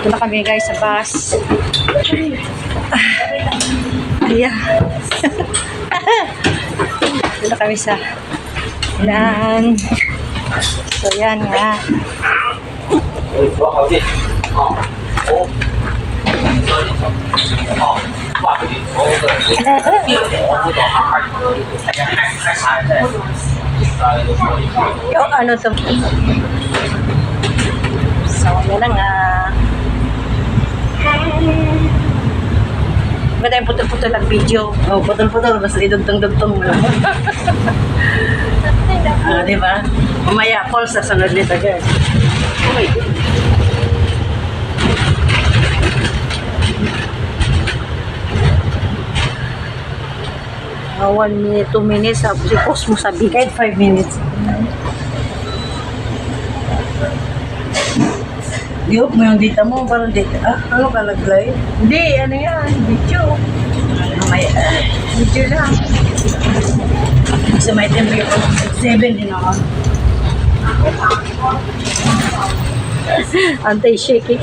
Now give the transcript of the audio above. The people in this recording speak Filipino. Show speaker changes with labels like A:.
A: Ito na kami guys sa bus. Yeah. Ito na kami sa Ilan. So yan nga. Yung ano to? So yan na nga. Maganda yung putol-putol ang video.
B: Oh, putol-putol. Basta idugtong-dugtong mo. Diba? Mamaya, Paul, sa sunod nito, guys. Oh my God.
A: Uh, 1 minute, 2 minutes. Post mo sabi.
B: Kahit 5 minutes. Di-hook mo yung data mo. Parang data. Ah, ano ka nag-live?
A: Hindi, ano yan? Video.
B: Mamaya.
A: Video lang.
B: Kasi may tempo yung 7 din ako.
A: Anti-shaking.